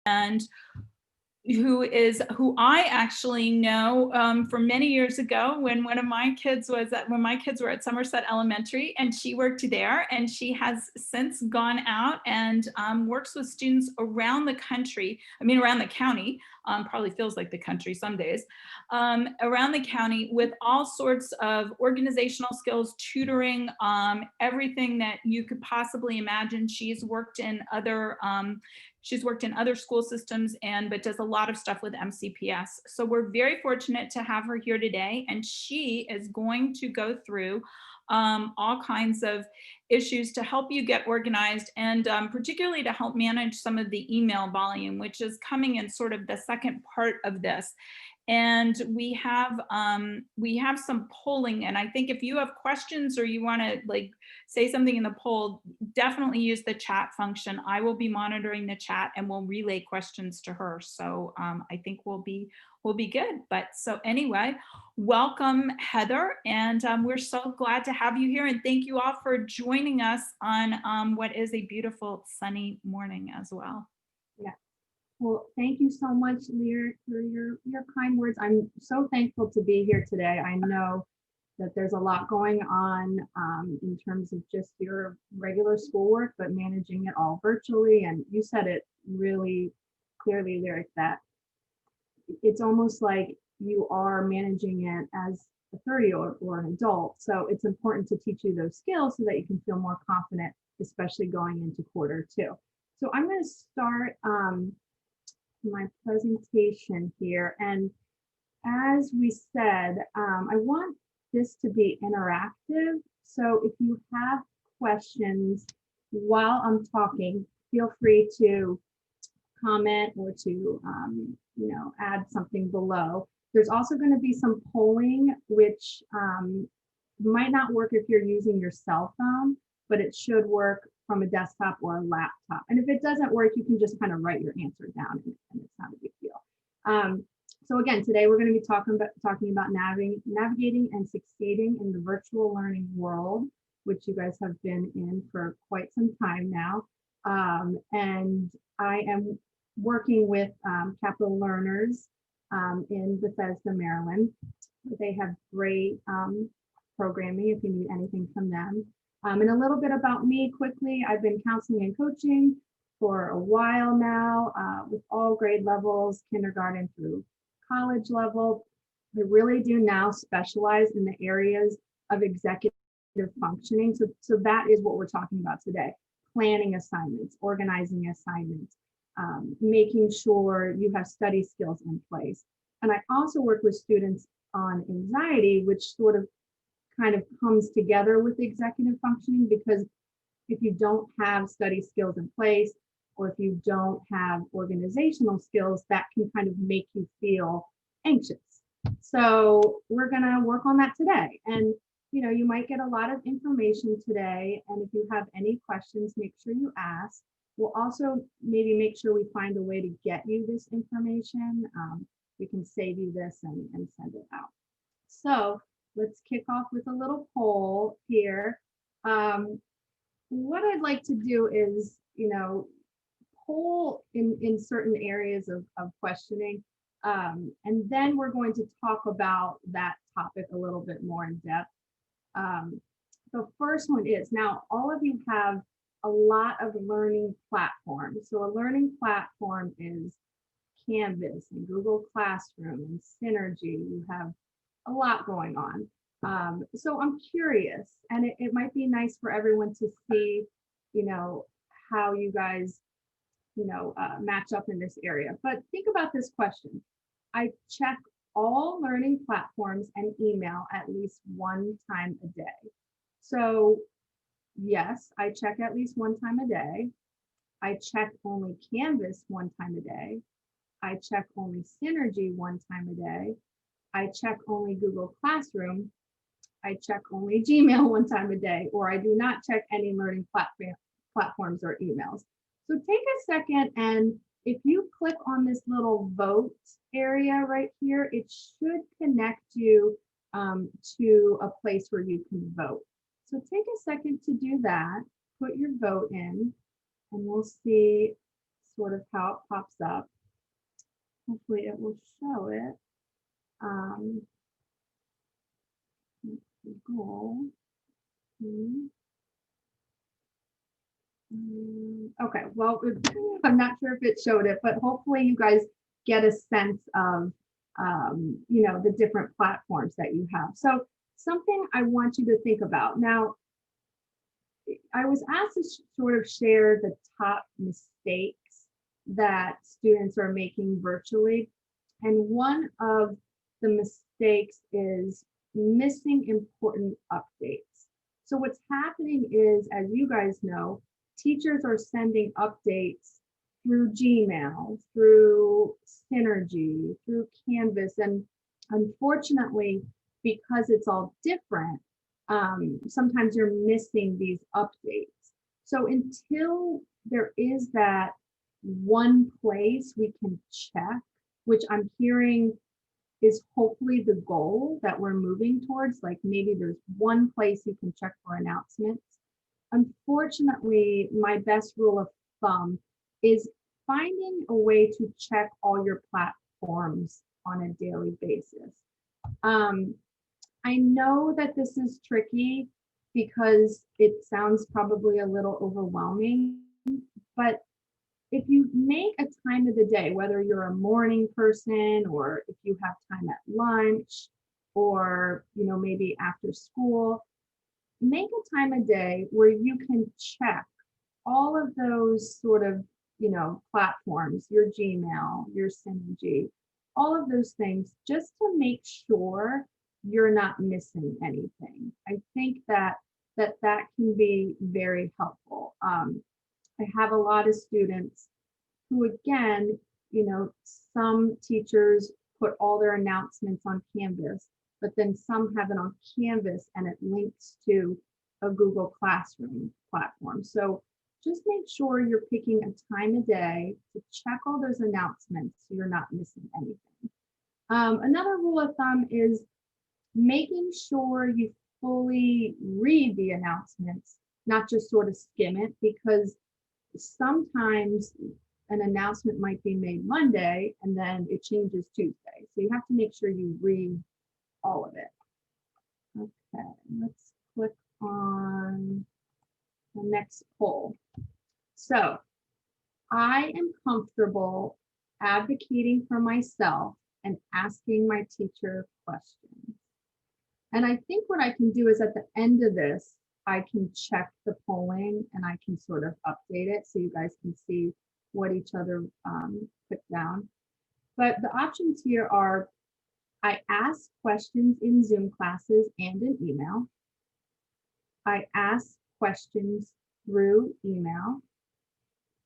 and who I actually know from many years ago when my kids were at Somerset Elementary, and she worked there, and she has since gone out and works with students around the country. I mean, around the county. Probably feels like the country some days. Around the county with all sorts of organizational skills, tutoring, everything that you could possibly imagine. She's worked in other school systems but does a lot of stuff with MCPS. So we're very fortunate to have her here today, and she is going to go through all kinds of issues to help you get organized, and particularly to help manage some of the email volume, which is coming in sort of the second part of this. And we have some polling, and I think if you have questions or you want to like say something in the poll, definitely use the chat function. I will be monitoring the chat and we'll relay questions to her. So I think we'll be good. But so anyway, welcome, Heather, and we're so glad to have you here, and thank you all for joining us on what is a beautiful sunny morning as well. Yeah. Well, thank you so much, Lear, for your kind words. I'm so thankful to be here today. I know that there's a lot going on in terms of just your regular schoolwork, but managing it all virtually. And you said it really clearly, Lyric, that it's almost like you are managing it as a 30-year-old or an adult. So it's important to teach you those skills so that you can feel more confident, especially going into quarter two. So I'm going to start my presentation here. And as we said, I want this to be interactive. So if you have questions while I'm talking, feel free to comment or to add something below. There's also going to be some polling, which might not work if you're using your cell phone, but it should work from a desktop or a laptop. And if it doesn't work, you can just kind of write your answer down, and it's not a big deal. So again, today we're going to be talking about navigating and succeeding in the virtual learning world, which you guys have been in for quite some time now. And I am working with Capital Learners in Bethesda, Maryland. They have great programming if you need anything from them. And a little bit about me quickly. I've been counseling and coaching for a while now with all grade levels, kindergarten through college level. I really do now specialize in the areas of executive functioning. So that is what we're talking about today. Planning assignments, organizing assignments, making sure you have study skills in place. And I also work with students on anxiety, which sort of kind of comes together with executive functioning, because if you don't have study skills in place, or if you don't have organizational skills, that can kind of make you feel anxious. So we're going to work on that today. And you might get a lot of information today. And if you have any questions, make sure you ask. We'll also maybe make sure we find a way to get you this information. We can save you this and send it out. So let's kick off with a little poll here. What I'd like to do is, poll in certain areas of questioning. And then we're going to talk about that topic a little bit more in depth. The first one is, now all of you have a lot of learning platforms. So a learning platform is Canvas and Google Classroom and Synergy. You have a lot going on. So I'm curious, and it might be nice for everyone to see, how you guys, match up in this area. But think about this question. I check all learning platforms and email at least one time a day. So yes, I check at least one time a day. I check only Canvas one time a day. I check only Synergy one time a day. I check only Google Classroom. I check only Gmail one time a day, or I do not check any learning platforms or emails. So take a second, and if you click on this little vote area right here, it should connect you to a place where you can vote. So take a second to do that, put your vote in, and we'll see sort of how it pops up. Hopefully it will show it. Goal. Okay, well, I'm not sure if it showed it, but hopefully you guys get a sense of, the different platforms that you have. So something I want you to think about. Now, I was asked to sort of share the top mistakes that students are making virtually. And one of the mistakes is missing important updates. So what's happening is, as you guys know, teachers are sending updates through Gmail, through Synergy, through Canvas. And unfortunately, because it's all different, sometimes you're missing these updates. So until there is that one place we can check, which I'm hearing is hopefully the goal that we're moving towards, like maybe there's one place you can check for announcements. Unfortunately, my best rule of thumb is finding a way to check all your platforms on a daily basis. I know that this is tricky because it sounds probably a little overwhelming, but if you make a time of the day, whether you're a morning person or if you have time at lunch or, maybe after school, make a time a day where you can check all of those sort of, platforms, your Gmail, your Synergy, all of those things, just to make sure you're not missing anything. I think that can be very helpful. I have a lot of students who, again, some teachers put all their announcements on Canvas, but then some have it on Canvas and it links to a Google Classroom platform. So just make sure you're picking a time a day to check all those announcements so you're not missing anything. Another rule of thumb is making sure you fully read the announcements, not just sort of skim it, because sometimes an announcement might be made Monday and then it changes Tuesday. So you have to make sure you read all of it. Okay, let's click on the next poll. So I am comfortable advocating for myself and asking my teacher questions. And I think what I can do is at the end of this, I can check the polling and I can sort of update it so you guys can see what each other put down. But the options here are, I ask questions in Zoom classes and in email. I ask questions through email.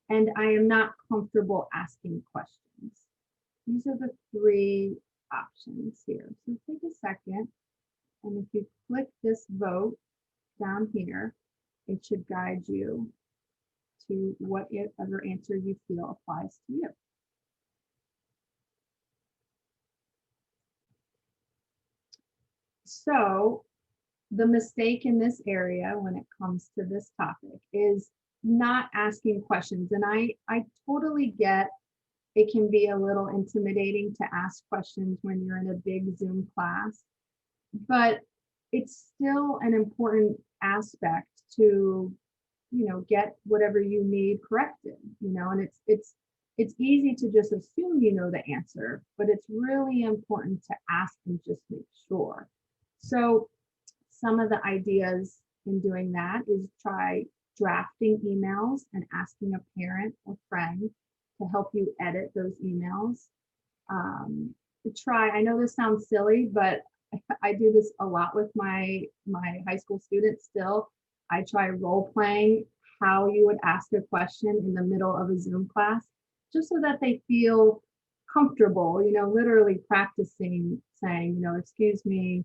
And I am not comfortable asking questions. These are the three options here. So take a second. And if you click this vote down here, it should guide you to whatever answer you feel applies to you. So the mistake in this area when it comes to this topic is not asking questions. And I totally get it can be a little intimidating to ask questions when you're in a big Zoom class, but it's still an important aspect to, get whatever you need corrected, and it's easy to just assume you know the answer, but it's really important to ask and just make sure. So some of the ideas in doing that is try drafting emails and asking a parent or friend to help you edit those emails. I know this sounds silly, but I do this a lot with my high school students still. I try role playing how you would ask a question in the middle of a Zoom class, just so that they feel comfortable, literally practicing saying, excuse me,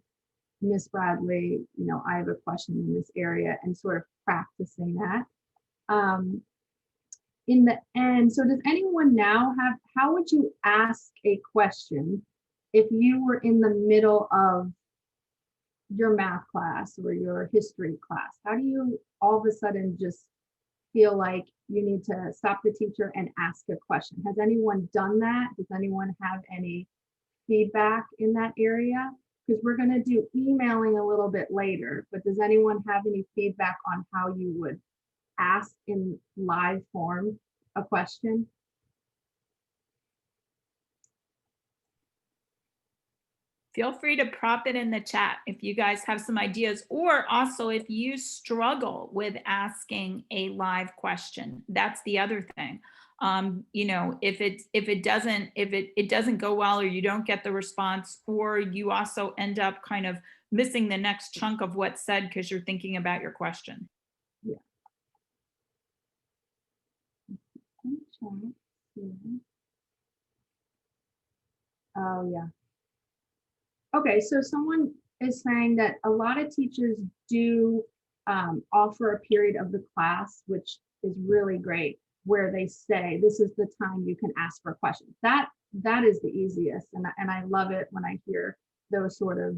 Miss Bradley, I have a question in this area, and sort of practicing that. In the end, so does anyone now how would you ask a question if you were in the middle of your math class or your history class? How do you all of a sudden just feel like you need to stop the teacher and ask a question. Has anyone done that? Does anyone have any feedback in that area? Because we're going to do emailing a little bit later, but does anyone have any feedback on how you would ask in live form a question? Feel free to prop it in the chat if you guys have some ideas, or also if you struggle with asking a live question. That's the other thing. You know, if it doesn't go well, or you don't get the response, or you also end up kind of missing the next chunk of what's said because you're thinking about your question. Yeah. Oh, yeah. Okay, so someone is saying that a lot of teachers do offer a period of the class, which is really great, where they say, this is the time you can ask for questions. That is the easiest, and I love it when I hear those sort of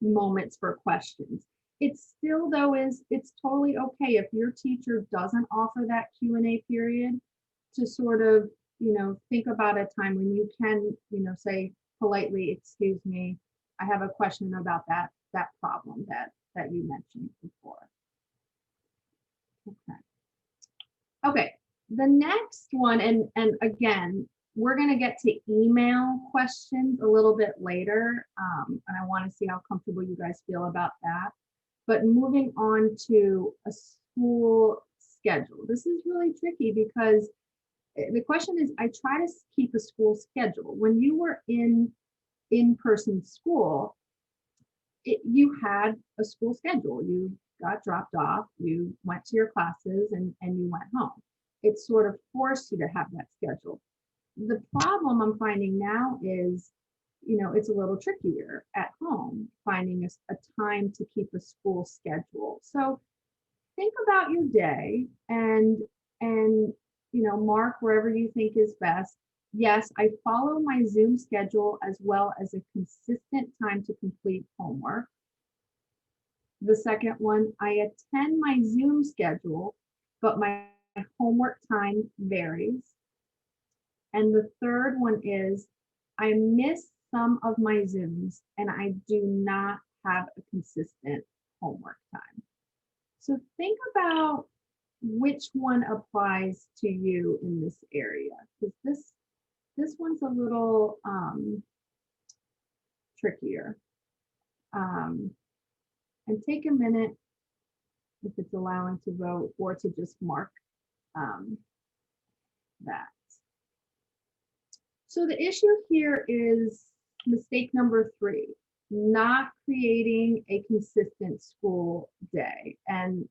moments for questions. It still, though, it's totally okay if your teacher doesn't offer that Q&A period, to sort of, think about a time when you can, say politely, excuse me, I have a question about that problem that you mentioned before. Okay, the next one, and again, we're going to get to email questions a little bit later, and I want to see how comfortable you guys feel about that. But moving on to a school schedule. This is really tricky because the question is, I try to keep a school schedule. When you were in in-person school, you had a school schedule. You got dropped off, you went to your classes, and you went home. It sort of forced you to have that schedule. The problem I'm finding now is, it's a little trickier at home, finding a time to keep a school schedule. So think about your day and mark wherever you think is best. Yes, I follow my Zoom schedule as well as a consistent time to complete homework. The second one, I attend my Zoom schedule, but my homework time varies. And the third one is, I miss some of my Zooms and I do not have a consistent homework time. So think about which one applies to you in this area, because this one's a little trickier. And take a minute, if it's allowing to vote, or to just mark that. So the issue here is mistake number 3, not creating a consistent school day. And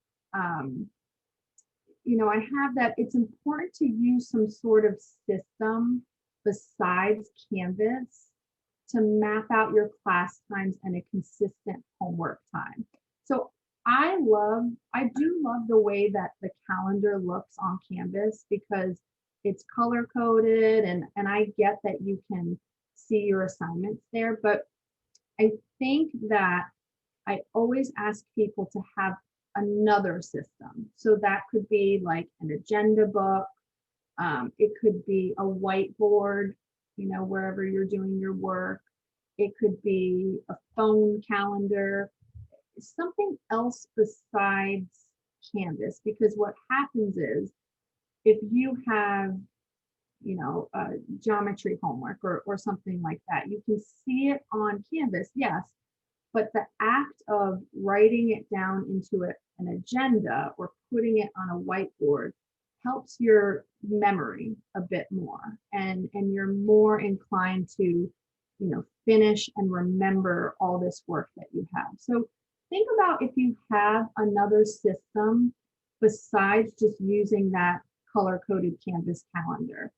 I have that. It's important to use some sort of system besides Canvas to map out your class times and a consistent homework time. So I do love the way that the calendar looks on Canvas, because it's color coded, and I get that you can see your assignments there, but I think that I always ask people to have another system. So that could be like an agenda book. It could be a whiteboard, wherever you're doing your work. It could be a phone calendar, something else besides Canvas, because what happens is, if you have, geometry homework or something like that, you can see it on Canvas, yes, but the act of writing it down into an agenda or putting it on a whiteboard helps your memory a bit more, and you're more inclined to, finish and remember all this work that you have. So think about if you have another system besides just using that color-coded Canvas calendar.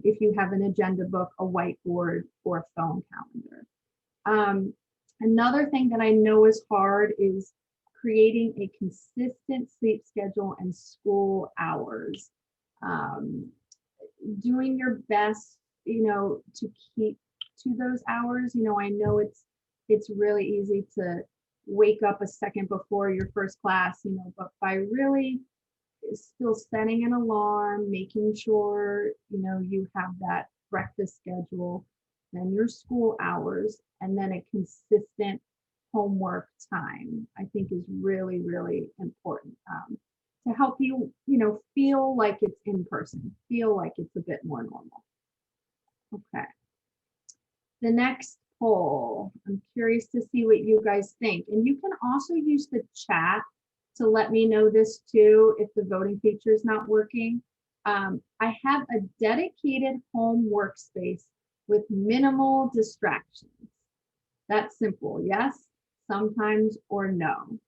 If you have an agenda book, a whiteboard, or a phone calendar. Another thing that I know is hard is creating a consistent sleep schedule and school hours. Doing your best, to keep to those hours. I know it's really easy to wake up a second before your first class, but by really still setting an alarm, making sure, you have that breakfast schedule, then your school hours, and then a consistent homework time, I think is really, really important, to help you, feel like it's in person, feel like it's a bit more normal. Okay. The next poll, I'm curious to see what you guys think. And you can also use the chat to let me know this too, if the voting feature is not working. I have a dedicated home workspace with minimal distractions. That's simple, yes, sometimes, or no.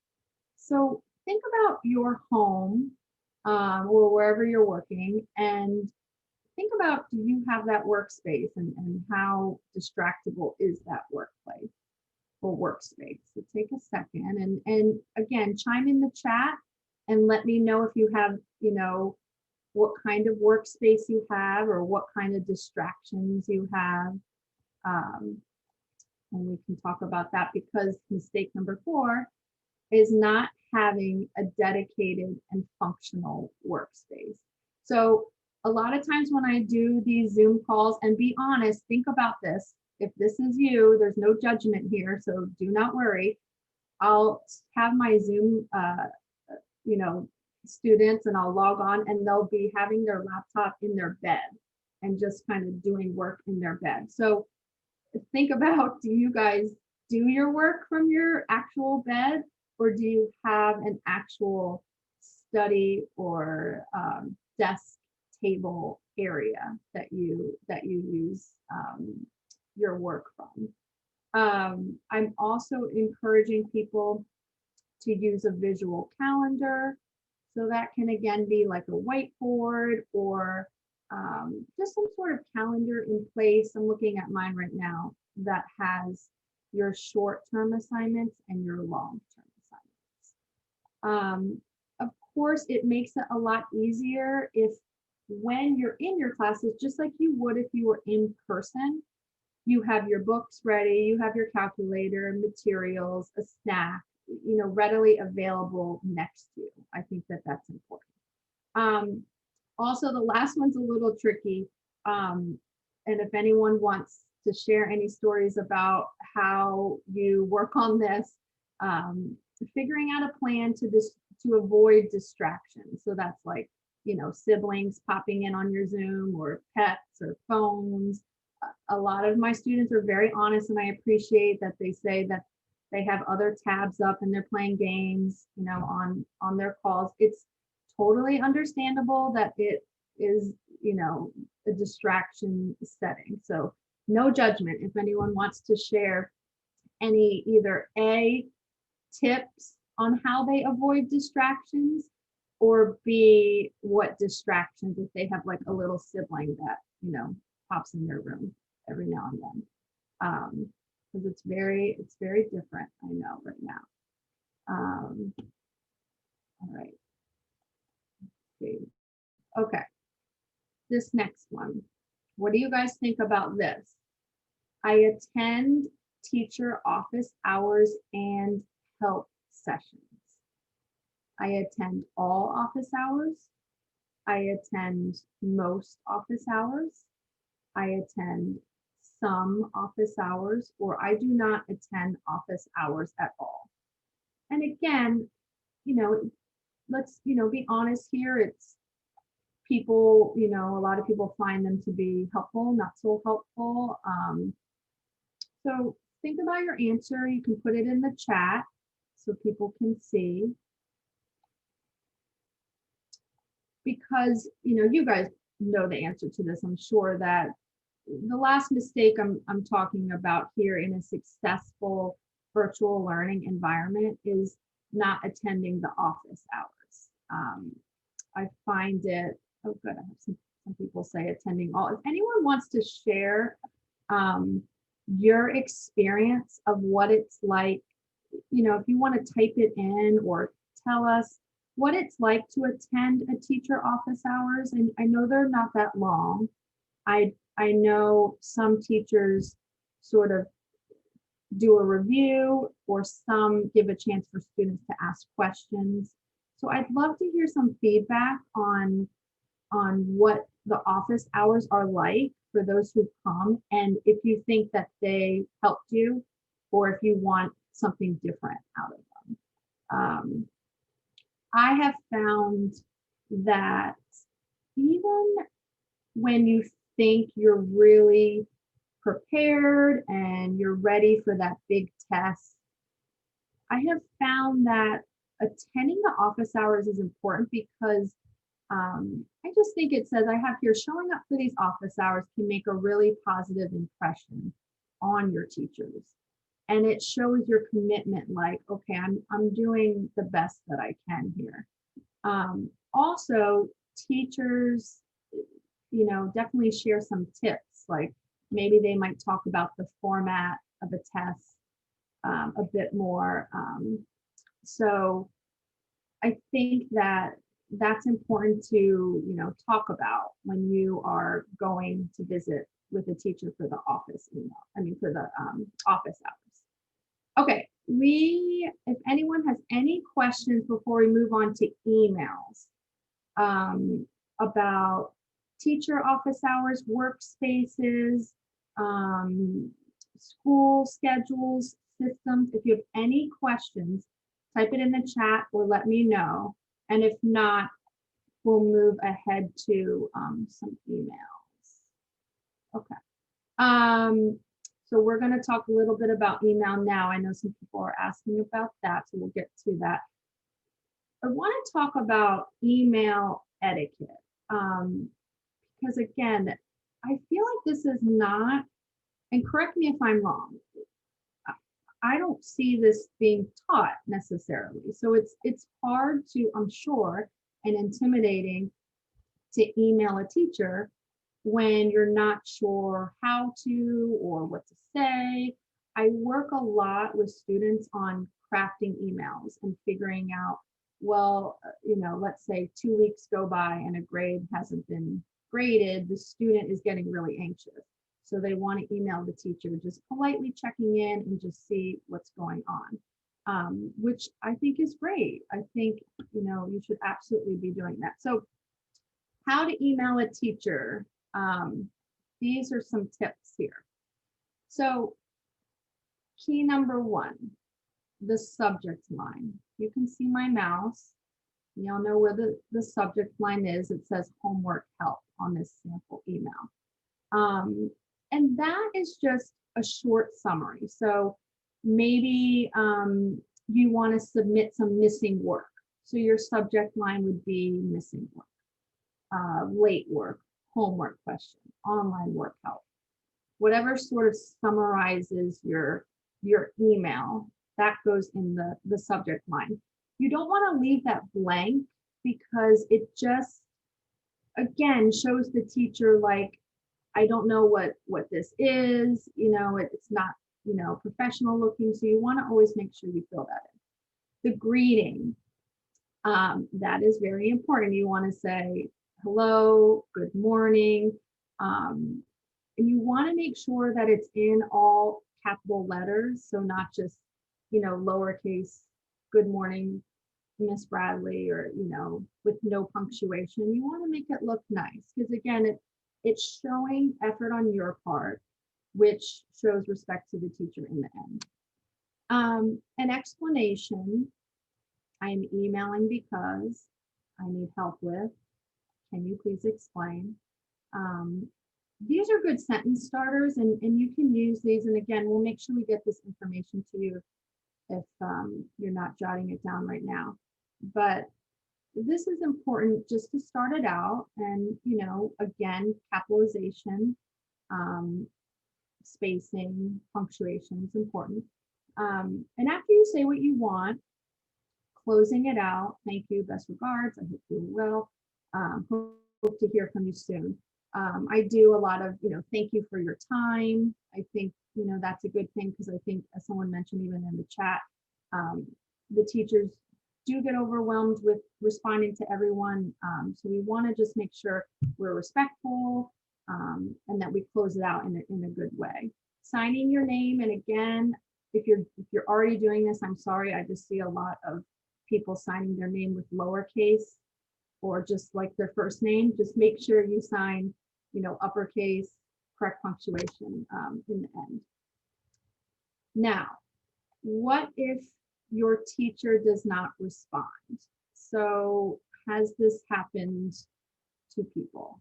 So think about your home, or wherever you're working, and think about, do you have that workspace, and how distractible is that workplace or workspace? So take a second and again, chime in the chat and let me know if you have, what kind of workspace you have or what kind of distractions you have. And we can talk about that, because mistake number 4 is not having a dedicated and functional workspace. So a lot of times when I do these Zoom calls, and be honest, think about this. If this is you, there's no judgment here, so do not worry. I'll have my Zoom, students, and I'll log on, and they'll be having their laptop in their bed and just kind of doing work in their bed. So think about, do you guys do your work from your actual bed, or do you have an actual study or desk table area that you use your work from? I'm also encouraging people to use a visual calendar. So that can again be like a whiteboard, or just some sort of calendar in place. I'm looking at mine right now that has your short-term assignments and your long-term assignments. Of course, it makes it a lot easier if, when you're in your classes, just like you would if you were in person, you have your books ready, you have your calculator, materials, a snack, readily available next to you. I think that that's important. Also, the last one's a little tricky. And if anyone wants to share any stories about how you work on this, figuring out a plan to avoid distractions. So that's like, siblings popping in on your Zoom, or pets, or phones. A lot of my students are very honest, and I appreciate that they say that they have other tabs up and they're playing games, on their calls. It's totally understandable that it is, a distraction setting. So no judgment. If anyone wants to share any either A, tips on how they avoid distractions, or B, what distractions, if they have like a little sibling that, pops in their room every now and then. Because it's very different, I know, right now. All right. Okay. This next one. What do you guys think about this? I attend teacher office hours and help sessions. I attend all office hours. I attend most office hours. I attend some office hours, or I do not attend office hours at all. And again, let's, be honest here. It's people, a lot of people find them to be helpful, not so helpful. So think about your answer. You can put it in the chat so people can see. Because, you guys know the answer to this. I'm sure that the last mistake I'm talking about here in a successful virtual learning environment is not attending the office hours. I find it, oh good, I have some people say attending all. If anyone wants to share your experience of what it's like, if you want to type it in or tell us what it's like to attend a teacher office hours. And I know they're not that long. I know some teachers sort of do a review, or some give a chance for students to ask questions. So I'd love to hear some feedback on what the office hours are like for those who come, and if you think that they helped you, or if you want something different out of them. Um, I have found that even when you think you're really prepared and you're ready for that big test, I have found that attending the office hours is important because I just think it says I have here showing up for these office hours can make a really positive impression on your teachers. And it shows your commitment, like, okay, I'm doing the best that I can here. Also, teachers, definitely share some tips, like maybe they might talk about the format of a test a bit more. So I think that that's important to, talk about when you are going to visit with a teacher for the office for the office hours. Okay, if anyone has any questions before we move on to emails about teacher office hours, workspaces, school schedules, systems, if you have any questions, type it in the chat or let me know. And if not, we'll move ahead to some emails. Okay. So we're going to talk a little bit about email now. I know some people are asking about that, so we'll get to that. I want to talk about email etiquette because, again, I feel like this is not, and correct me if I'm wrong, I don't see this being taught necessarily. So it's hard to, I'm sure, and intimidating to email a teacher when you're not sure how to or what to say. I work a lot with students on crafting emails and figuring out, well, let's say 2 weeks go by and a grade hasn't been graded, the student is getting really anxious. So they want to email the teacher, just politely checking in and just see what's going on, which I think is great. I think, you should absolutely be doing that. So how to email a teacher. These are some tips here. So key number 1, the subject line. You can see my mouse. Y'all know where the subject line is. It says homework help on this sample email. And that is just a short summary. So maybe you want to submit some missing work. So your subject line would be missing work, late work, homework question, online work help. Whatever sort of summarizes your email, that goes in the subject line. You don't want to leave that blank because it just, again, shows the teacher like, I don't know what this is, it's not, professional looking. So you want to always make sure you fill that in. The greeting, that is very important. You want to say hello, good morning. And you want to make sure that it's in all capital letters. So not just, lowercase, good morning, Miss Bradley, or, with no punctuation. You want to make it look nice because, again, it's showing effort on your part, which shows respect to the teacher in the end. An explanation. I am emailing because I need help with. Can you please explain? These are good sentence starters, and you can use these. And again, we'll make sure we get this information to you if you're not jotting it down right now. But this is important just to start it out. And, again, capitalization, spacing, punctuation is important. And after you say what you want, closing it out, thank you, best regards, I hope you're well, hope to hear from you soon. I do a lot of, thank you for your time. I think, that's a good thing because I think, as someone mentioned even in the chat, the teachers do get overwhelmed with responding to everyone. So we want to just make sure we're respectful and that we close it out in a good way. Signing your name, and again, if you're already doing this, I'm sorry, I just see a lot of people signing their name with lowercase or just like their first name. Just make sure you sign, uppercase, correct punctuation in the end. Now, what if your teacher does not respond? So has this happened to people?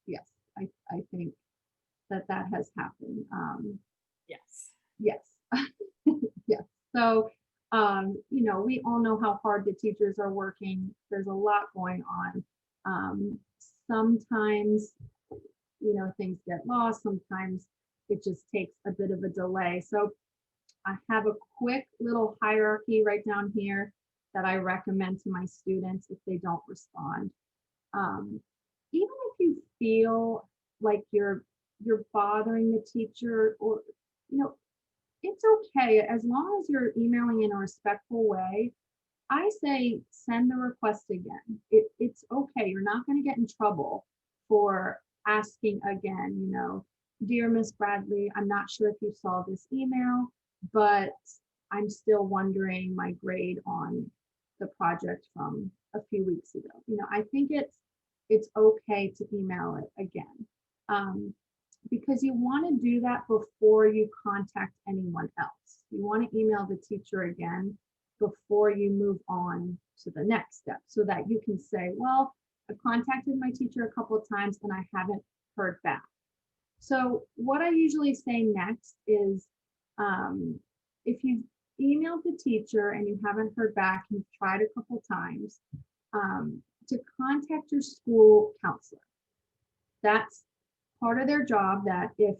Yes, I think that has happened. Yes. Yes. Yes. So, we all know how hard the teachers are working. There's a lot going on. Sometimes, things get lost. Sometimes it just takes a bit of a delay. So I have a quick little hierarchy right down here that I recommend to my students if they don't respond. Even if you feel like you're bothering the teacher, or it's okay as long as you're emailing in a respectful way. I say send the request again. It's okay. You're not going to get in trouble for asking again. Dear Miss Bradley, I'm not sure if you saw this email, but I'm still wondering my grade on the project from a few weeks ago. I think it's okay to email it again, because you want to do that before you contact anyone else. You want to email the teacher again before you move on to the next step, so that you can say, well, I contacted my teacher a couple of times and I haven't heard back. So what I usually say next is, if you've emailed the teacher and you haven't heard back, you've tried a couple times, to contact your school counselor. That's part of their job. That if,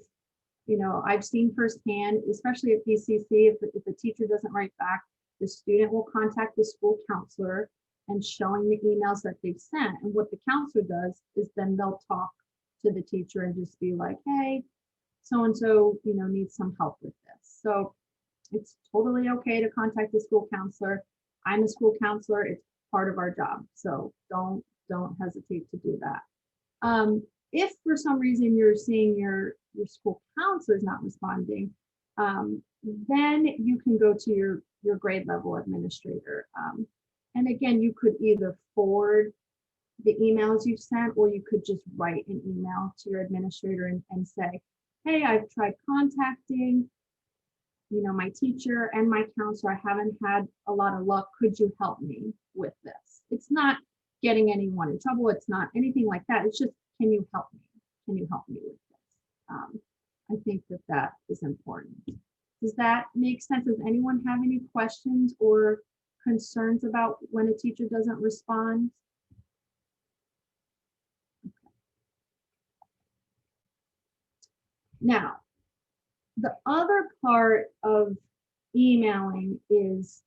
I've seen firsthand, especially at BCC, if the teacher doesn't write back, the student will contact the school counselor and showing the emails that they've sent. And what the counselor does is then they'll talk to the teacher and just be like, hey, so-and-so, needs some help with this. So it's totally okay to contact the school counselor. I'm a school counselor. It's part of our job. So don't hesitate to do that. If for some reason you're seeing your school counselor is not responding, then you can go to your grade level administrator. And again, you could either forward the emails you've sent, or you could just write an email to your administrator and say, hey, I've tried contacting, my teacher and my counselor. I haven't had a lot of luck. Could you help me with this? It's not getting anyone in trouble. It's not anything like that. It's just, can you help me? Can you help me with this? I think that is important. Does that make sense? Does anyone have any questions or concerns about when a teacher doesn't respond? Now, the other part of emailing is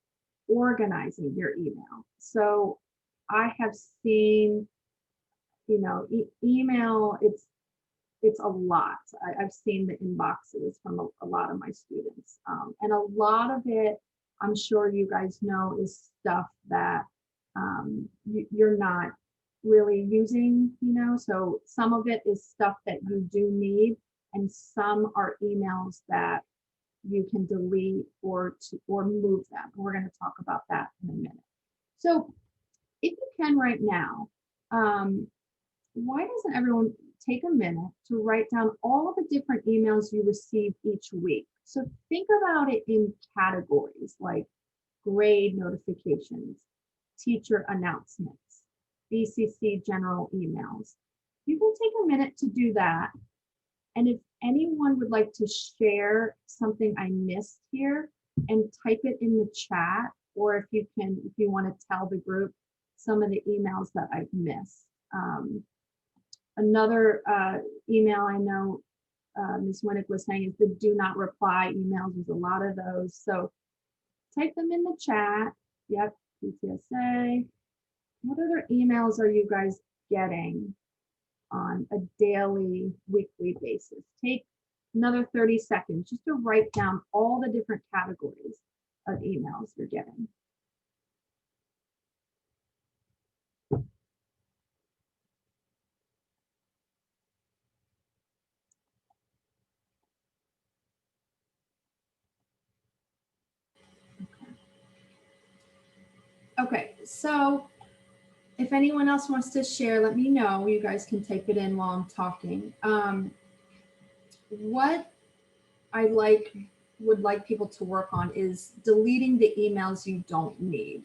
organizing your email. So I have seen, email, it's a lot. I've seen the inboxes from a lot of my students. And a lot of it, I'm sure you guys know, is stuff that you're not really using, so some of it is stuff that you do need, and some are emails that you can delete or move them. We're going to talk about that in a minute. So if you can right now, why doesn't everyone take a minute to write down all of the different emails you receive each week? So think about it in categories like grade notifications, teacher announcements, BCC general emails. You can take a minute to do that. And if anyone would like to share something I missed here, and type it in the chat, or if you want to tell the group some of the emails that I've missed. Another email I know Ms. Winnick was saying is the do not reply emails. There's a lot of those. So type them in the chat. Yep, PTSA. What other emails are you guys getting on a daily, weekly basis? Take another 30 seconds just to write down all the different categories of emails you're getting. Okay, so if anyone else wants to share, let me know. You guys can type it in while I'm talking. What I would like people to work on is deleting the emails you don't need.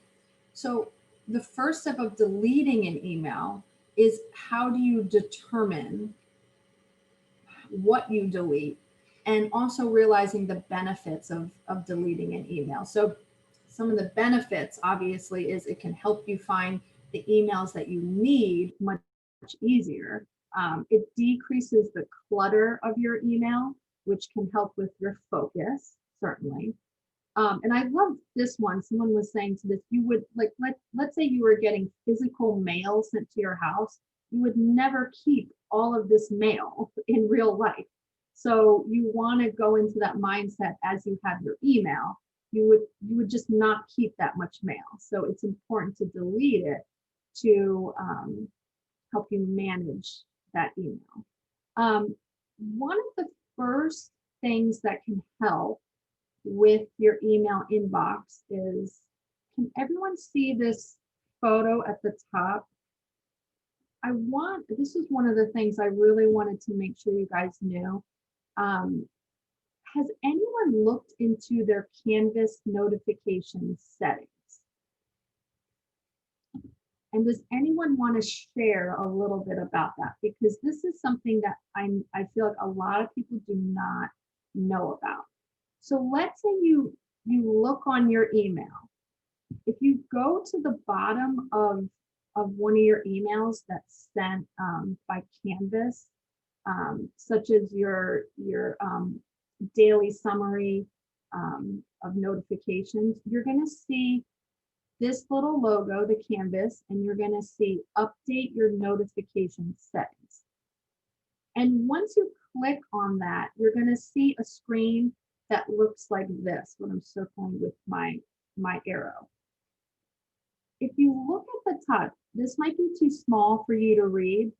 So the first step of deleting an email is, how do you determine what you delete, and also realizing the benefits of deleting an email. So some of the benefits obviously is it can help you find the emails that you need much easier. It decreases the clutter of your email, which can help with your focus, certainly. And I love this one. Someone was saying to this, you would like, let's say you were getting physical mail sent to your house. You would never keep all of this mail in real life. So you want to go into that mindset as you have your email. You would just not keep that much mail. So it's important to delete it to help you manage that email. One of the first things that can help with your email inbox is, can everyone see this photo at the top? This is one of the things I really wanted to make sure you guys knew. Has anyone looked into their Canvas notification settings? And does anyone want to share a little bit about that? Because this is something that I feel like a lot of people do not know about. So let's say you look on your email. If you go to the bottom of one of your emails that's sent by Canvas, such as your daily summary of notifications, you're going to see this little logo, the Canvas, and you're going to see update your notification settings. And once you click on that, you're going to see a screen that looks like this, what I'm circling with my arrow. If you look at the top, this might be too small for you to read,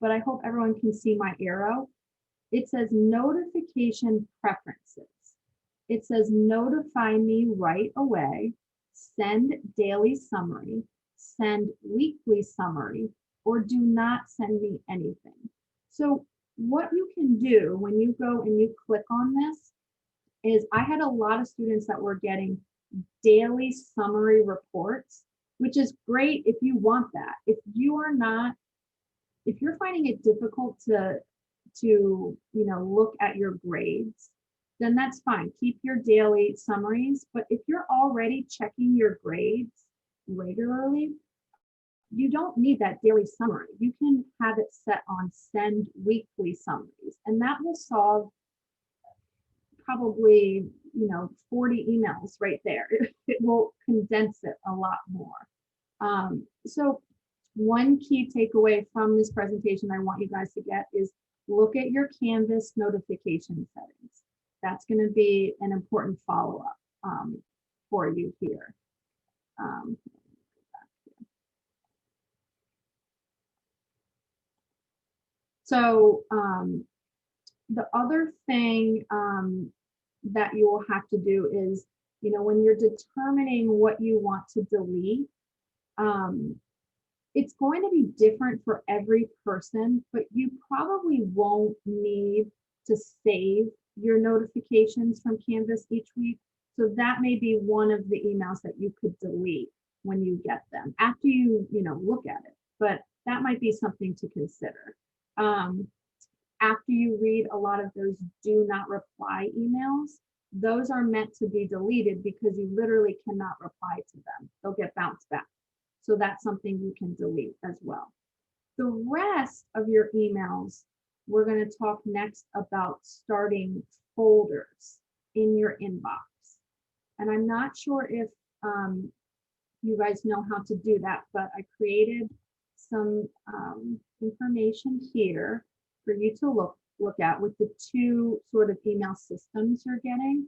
but I hope everyone can see my arrow. It says notification preferences. It says notify me right away, send daily summary, send weekly summary, or do not send me anything. So what you can do when you go and you click on this is, I had a lot of students that were getting daily summary reports, which is great if you want that. If you're finding it difficult to look at your grades, then that's fine. Keep your daily summaries. But if you're already checking your grades regularly, you don't need that daily summary. You can have it set on send weekly summaries, and that will solve probably 40 emails right there. It will condense it a lot more. So one key takeaway from this presentation I want you guys to get is, look at your Canvas notification settings. That's going to be an important follow-up for you here. So the other thing that you will have to do is, when you're determining what you want to delete, it's going to be different for every person, but you probably won't need to save your notifications from Canvas each week. So that may be one of the emails that you could delete when you get them, after you look at it. But that might be something to consider. After you read a lot of those do not reply emails, those are meant to be deleted because you literally cannot reply to them. They'll get bounced back. So that's something you can delete as well. The rest of your emails, we're going to talk next about starting folders in your inbox. And I'm not sure if you guys know how to do that, but I created some information here for you to look at with the two sort of email systems you're getting.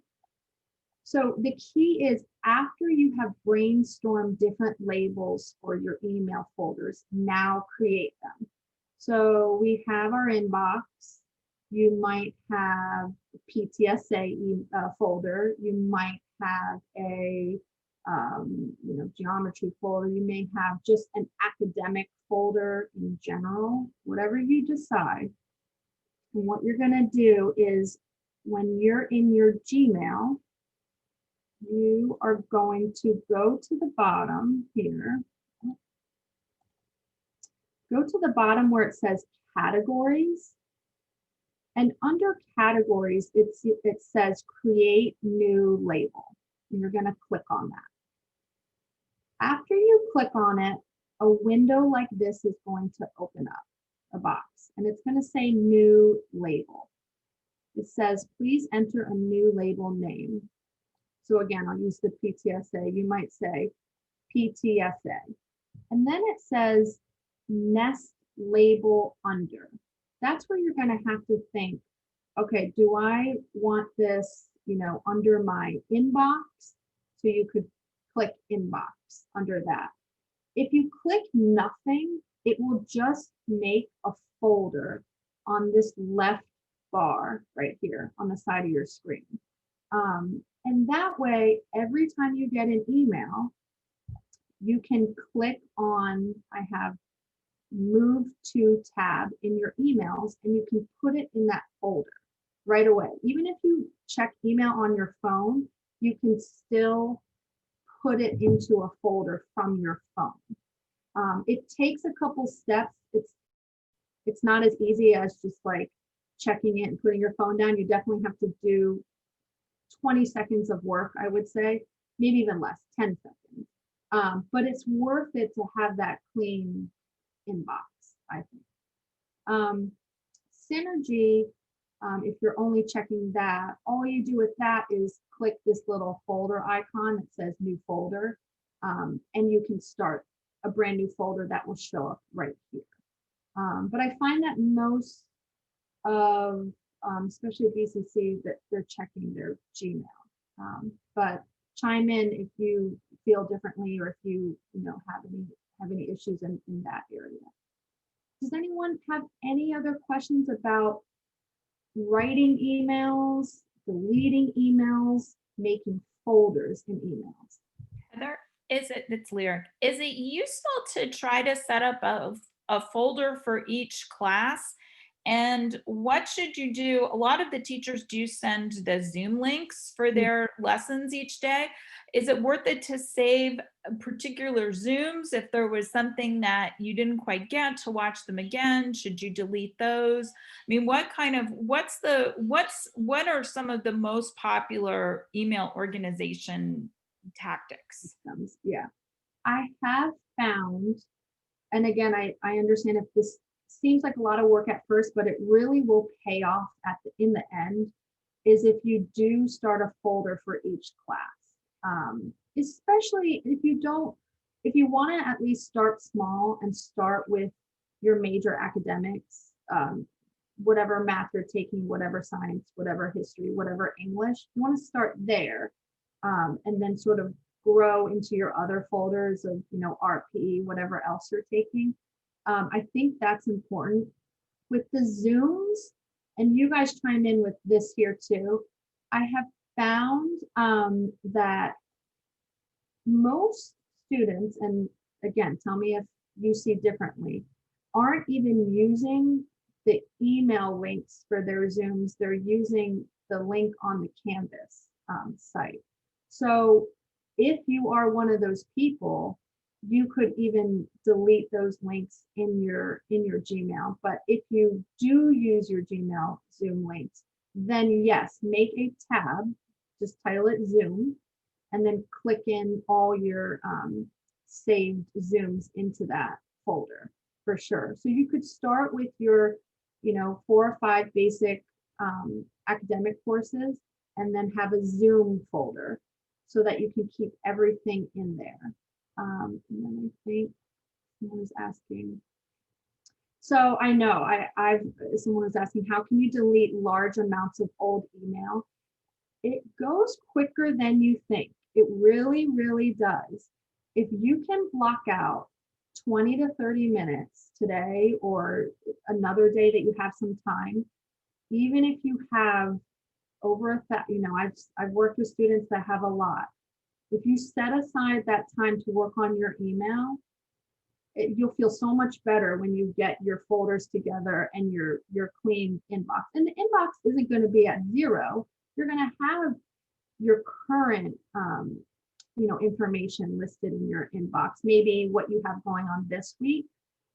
So the key is, after you have brainstormed different labels for your email folders, now create them. So we have our inbox. You might have a PTSA folder. You might have a geometry folder. You may have just an academic folder in general, whatever you decide. And what you're going to do is when you're in your Gmail, you are going to go to the bottom here. Go to the bottom where it says categories. And under categories, it says create new label. And you're going to click on that. After you click on it, a window like this is going to open up, a box, and it's going to say new label. It says, please enter a new label name. So again, I'll use the PTSA. You might say PTSA. And then it says nest label under. That's where you're going to have to think, okay, do I want this, under my inbox? So you could click inbox under that. If you click nothing, it will just make a folder on this left bar right here on the side of your screen. And that way, every time you get an email, you can click on, I have move to tab in your emails, and you can put it in that folder right away. Even if you check email on your phone, you can still put it into a folder from your phone. It takes a couple steps. It's not as easy as just like checking it and putting your phone down. You definitely have to do 20 seconds of work, I would say, maybe even less, 10 seconds. But it's worth it to have that clean inbox, I think. Synergy, if you're only checking that, all you do with that is click this little folder icon that says new folder, and you can start a brand new folder that will show up right here. But I find that most of, especially BCC, that they're checking their Gmail. But chime in if you feel differently, or if you have any issues in that area. Does anyone have any other questions about writing emails, deleting emails, making folders in emails? Heather, it's Lyric. Is it useful to try to set up a folder for each class? And what should you do? A lot of the teachers do send the Zoom links for their lessons each day. Is it worth it to save particular Zooms if there was something that you didn't quite get to watch them again? Should you delete those? I mean, what are some of the most popular email organization tactics? Yeah, I have found, and again, I understand if this seems like a lot of work at first, but it really will pay off in the end, is if you do start a folder for each class. Especially if you want to at least start small and start with your major academics, whatever math you're taking, whatever science, whatever history, whatever English, you want to start there, and then sort of grow into your other folders of, RP, whatever else you're taking. I think that's important. With the Zooms, and you guys chime in with this here too, I have found that most students, and again, tell me if you see differently, aren't even using the email links for their Zooms. They're using the link on the Canvas site. So if you are one of those people, you could even delete those links in your Gmail. But if you do use your Gmail Zoom links, then yes, make a tab, just title it Zoom, and then click in all your saved Zooms into that folder for sure. So you could start with your, 4 or 5 basic academic courses, and then have a Zoom folder so that you can keep everything in there. And then I think someone was asking. So I know someone was asking, how can you delete large amounts of old email? It goes quicker than you think. It really, really does. If you can block out 20 to 30 minutes today or another day that you have some time, even if you have over I've worked with students that have a lot. If you set aside that time to work on your email, you'll feel so much better when you get your folders together and your clean inbox. And the inbox isn't going to be at 0. You're going to have your current information listed in your inbox, maybe what you have going on this week.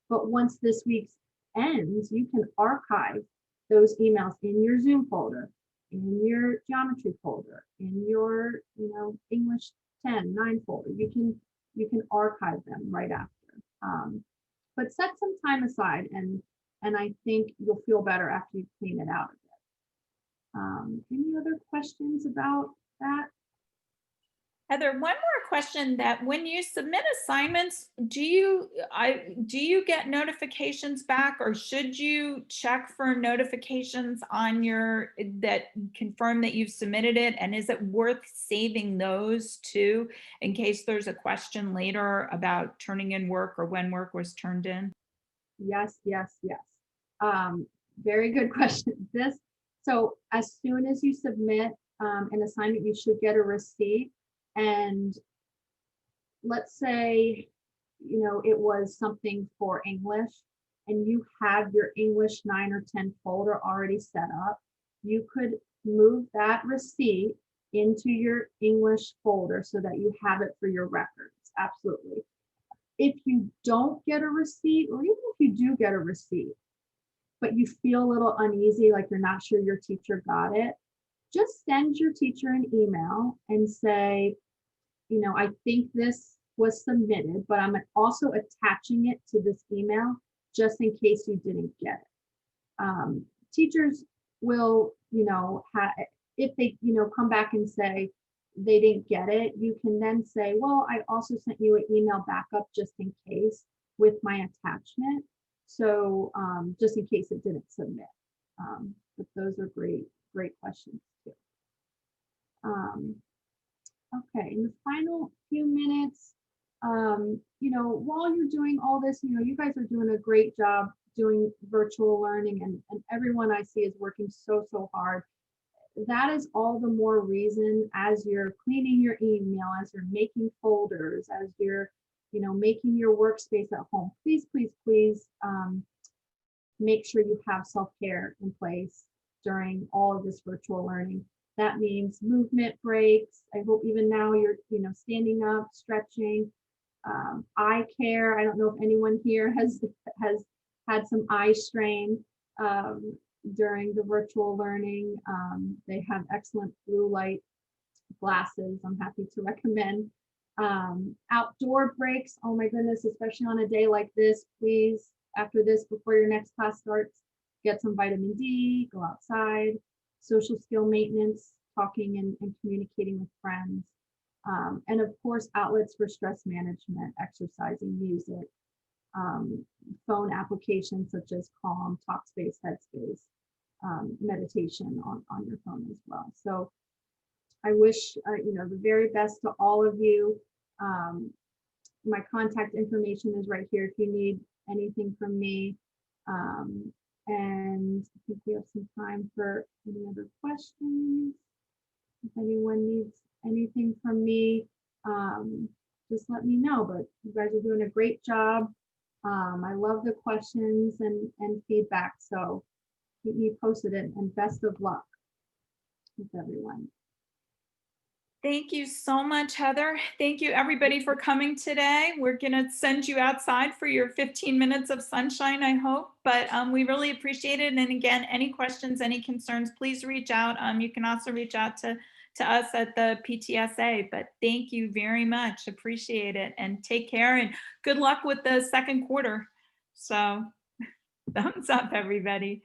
But once this week's ends, you can archive those emails in your Zoom folder, in your geometry folder, in your English 10, 9 folder. You can archive them right after. But set some time aside, and I think you'll feel better after you clean it out a bit. Any other questions about that? Heather, one more question: that when you submit assignments, do you get notifications back, or should you check for notifications on your that confirm that you've submitted it? And is it worth saving those too, in case there's a question later about turning in work or when work was turned in? Yes, yes, yes. Very good question. So as soon as you submit an assignment, you should get a receipt. And let's say, it was something for English and you have your English 9 or 10 folder already set up, you could move that receipt into your English folder so that you have it for your records. Absolutely. If you don't get a receipt, or even if you do get a receipt, but you feel a little uneasy, like you're not sure your teacher got it, just send your teacher an email and say, I think this was submitted, but I'm also attaching it to this email just in case you didn't get it. Teachers will, if they, come back and say they didn't get it, you can then say, well, I also sent you an email backup just in case with my attachment. So just in case it didn't submit. But those are great questions too. Okay, in the final few minutes, while you're doing all this, you guys are doing a great job doing virtual learning, and everyone I see is working so hard. That is all the more reason, as you're cleaning your email, as you're making folders, as you're, making your workspace at home, please make sure you have self-care in place during all of this virtual learning. That means movement breaks. I hope even now you're, standing up, stretching, eye care. I don't know if anyone here has had some eye strain during the virtual learning. They have excellent blue light glasses I'm happy to recommend. Outdoor breaks. Oh my goodness, especially on a day like this, please, after this, before your next class starts, get some vitamin D, go outside. Social skill maintenance, talking and communicating with friends. And of course, outlets for stress management, exercising, music, phone applications such as Calm, Talkspace, Headspace, meditation on your phone as well. So I wish, the very best to all of you. My contact information is right here if you need anything from me. And I think we have some time for any other questions. If anyone needs anything from me, just let me know. But you guys are doing a great job. I love the questions and feedback. So keep me posted, and best of luck with everyone. Thank you so much, Heather. Thank you, everybody, for coming today. We're going to send you outside for your 15 minutes of sunshine, I hope. But we really appreciate it. And again, any questions, any concerns, please reach out. You can also reach out to us at the PTSA. But thank you very much. Appreciate it. And take care. And good luck with the second quarter. So thumbs up, everybody.